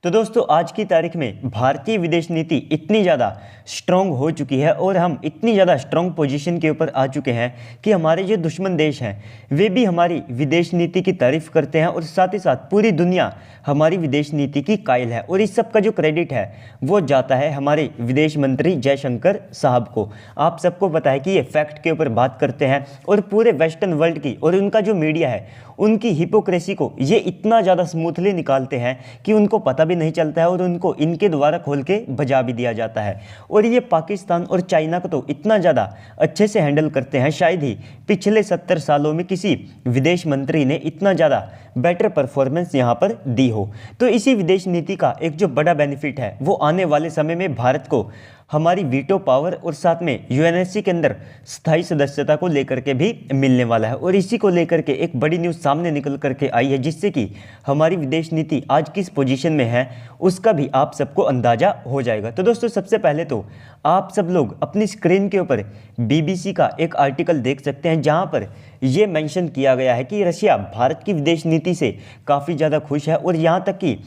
तो दोस्तों आज की तारीख में भारतीय विदेश नीति इतनी ज़्यादा स्ट्रॉन्ग हो चुकी है और हम इतनी ज़्यादा स्ट्रॉन्ग पोजीशन के ऊपर आ चुके हैं कि हमारे जो दुश्मन देश हैं वे भी हमारी विदेश नीति की तारीफ़ करते हैं और साथ ही साथ पूरी दुनिया हमारी विदेश नीति की कायल है। और इस सब का जो क्रेडिट है वो जाता है हमारे विदेश मंत्री जयशंकर साहब को। आप सबको पता है कि ये फैक्ट के ऊपर बात करते हैं और पूरे वेस्टर्न वर्ल्ड की और उनका जो मीडिया है उनकी हिपोक्रेसी को ये इतना ज़्यादा स्मूथली निकालते हैं कि उनको पता भी नहीं चलता है और उनको इनके द्वारा खोल के बजा भी दिया जाता है। और ये पाकिस्तान और चाइना को तो इतना ज़्यादा अच्छे से हैंडल करते हैं, शायद ही पिछले 70 सालों में किसी विदेश मंत्री ने इतना ज़्यादा बेटर परफॉर्मेंस यहाँ पर दी हो। तो इसी विदेश नीति का एक जो बड़ा बेनिफिट है वो आने वाले समय में भारत को हमारी वीटो पावर और साथ में यूएनएससी के अंदर स्थायी सदस्यता को लेकर के भी मिलने वाला है। और इसी को लेकर के एक बड़ी न्यूज़ सामने निकल करके आई है जिससे कि हमारी विदेश नीति आज किस पोजीशन में है उसका भी आप सबको अंदाज़ा हो जाएगा। तो दोस्तों सबसे पहले तो आप सब लोग अपनी स्क्रीन के ऊपर बीबीसी का एक आर्टिकल देख सकते हैं जहां पर यह मेंशन किया गया है कि रशिया भारत की विदेश नीति से काफ़ी ज़्यादा खुश है और यहाँ तक कि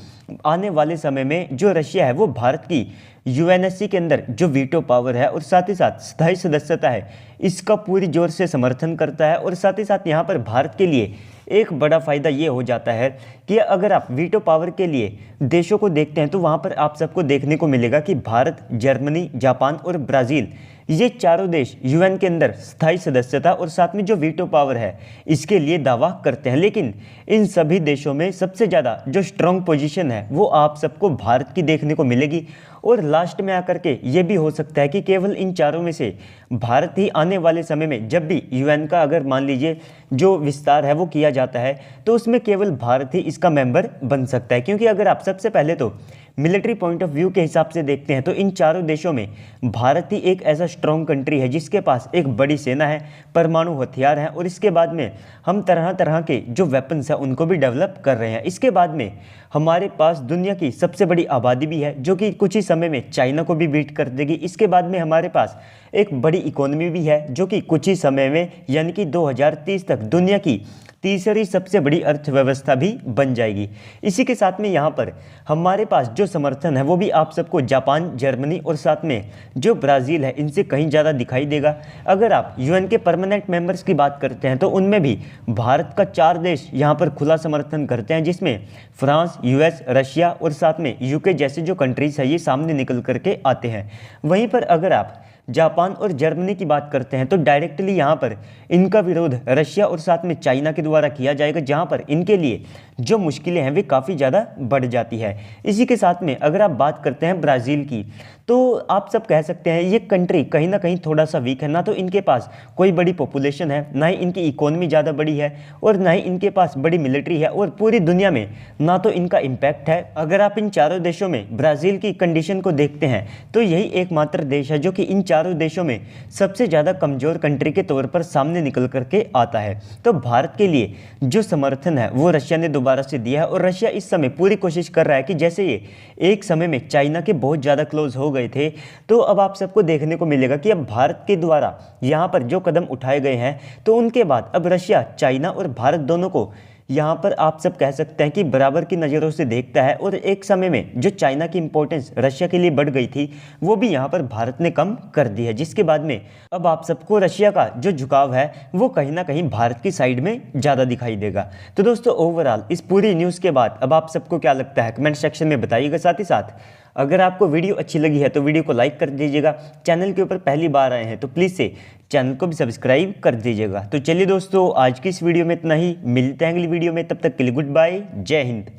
आने वाले समय में जो रशिया है वो भारत की यूएनएससी के अंदर जो वीटो पावर है और साथ ही साथ स्थायी सदस्यता है इसका पूरी जोर से समर्थन करता है। और साथ ही साथ यहाँ पर भारत के लिए एक बड़ा फ़ायदा ये हो जाता है कि अगर आप वीटो पावर के लिए देशों को देखते हैं तो वहाँ पर आप सबको देखने को मिलेगा कि भारत, जर्मनी, जापान और ब्राज़ील ये चारों देश यूएन के अंदर स्थायी सदस्यता और साथ में जो वीटो पावर है इसके लिए दावा करते हैं। लेकिन इन सभी देशों में सबसे ज़्यादा जो स्ट्रॉन्ग पोजीशन है वो आप सबको भारत की देखने को मिलेगी। और लास्ट में आकर के ये भी हो सकता है कि केवल इन चारों में से भारत ही आने वाले समय में जब भी यूएन का अगर मान लीजिए जो विस्तार है वो किया जाता है तो उसमें केवल भारत ही इसका मेंबर बन सकता है। क्योंकि अगर आप सबसे पहले तो मिलिट्री पॉइंट ऑफ व्यू के हिसाब से देखते हैं तो इन चारों देशों में भारत ही एक ऐसा स्ट्रॉन्ग कंट्री है जिसके पास एक बड़ी सेना है, परमाणु हथियार हैं और इसके बाद में हम तरह तरह के जो वेपन्स हैं उनको भी डेवलप कर रहे हैं। इसके बाद में हमारे पास दुनिया की सबसे बड़ी आबादी भी है जो कि कुछ ही समय में चाइना को भी बीट कर देगी। इसके बाद में हमारे पास एक बड़ी इकोनॉमी भी है जो कि कुछ ही समय में यानी कि 2030 तक दुनिया की तीसरी सबसे बड़ी अर्थव्यवस्था भी बन जाएगी। इसी के साथ में यहाँ पर हमारे पास जो समर्थन है वो भी आप सबको जापान, जर्मनी और साथ में जो ब्राज़ील है इनसे कहीं ज़्यादा दिखाई देगा। अगर आप यूएन के परमानेंट मेंबर्स की बात करते हैं तो उनमें भी भारत का 4 देश यहाँ पर खुला समर्थन करते हैं जिसमें फ्रांस, यूएस, रशिया और साथ में यूके जैसे जो कंट्रीज़ है ये सामने निकल करके आते हैं। वहीं पर अगर आप जापान और जर्मनी की बात करते हैं तो डायरेक्टली यहाँ पर इनका विरोध रशिया और साथ में चाइना के द्वारा किया जाएगा जहाँ पर इनके लिए जो मुश्किलें हैं वे काफ़ी ज़्यादा बढ़ जाती है। इसी के साथ में अगर आप बात करते हैं ब्राज़ील की तो आप सब कह सकते हैं ये कंट्री कहीं ना कहीं थोड़ा सा वीक है। ना तो इनके पास कोई बड़ी पॉपुलेशन है, ना ही इनकी इकोनॉमी ज़्यादा बड़ी है और ना ही इनके पास बड़ी मिलिट्री है और पूरी दुनिया में ना तो इनका इम्पैक्ट है। अगर आप इन चारों देशों में ब्राज़ील की कंडीशन को देखते हैं तो यही एकमात्र देश है जो कि इन चारों देशों में सबसे ज़्यादा कमज़ोर कंट्री के तौर पर सामने निकल करके आता है। तो भारत के लिए जो समर्थन है वो रशिया ने दोबारा से दिया है और रशिया इस समय पूरी कोशिश कर रहा है कि जैसे ये एक समय में चाइना के बहुत ज़्यादा क्लोज हो गए थे तो अब आप सबको देखने को मिलेगा कि अब भारत के द्वारा यहाँ पर जो कदम उठाए गए हैं तो उनके बाद अब रशिया, चाइना और भारत दोनों को यहाँ पर आप सब कह सकते हैं कि बराबर की नज़रों से देखता है। और एक समय में जो चाइना की इंपॉर्टेंस रशिया के लिए बढ़ गई थी वो भी यहाँ पर भारत ने कम कर दी है जिसके बाद में अब आप सबको रशिया का जो झुकाव है वो कहीं ना कहीं भारत की साइड में ज़्यादा दिखाई देगा। तो दोस्तों ओवरऑल इस पूरी न्यूज़ के बाद अब आप सबको क्या लगता है कमेंट सेक्शन में बताइएगा। साथ ही साथ अगर आपको वीडियो अच्छी लगी है तो वीडियो को लाइक कर दीजिएगा। चैनल के ऊपर पहली बार आए हैं तो प्लीज़ से चैनल को भी सब्सक्राइब कर दीजिएगा। तो चलिए दोस्तों आज की इस वीडियो में इतना ही, मिलते हैं अगली वीडियो में, तब तक के लिए गुड बाय, जय हिंद।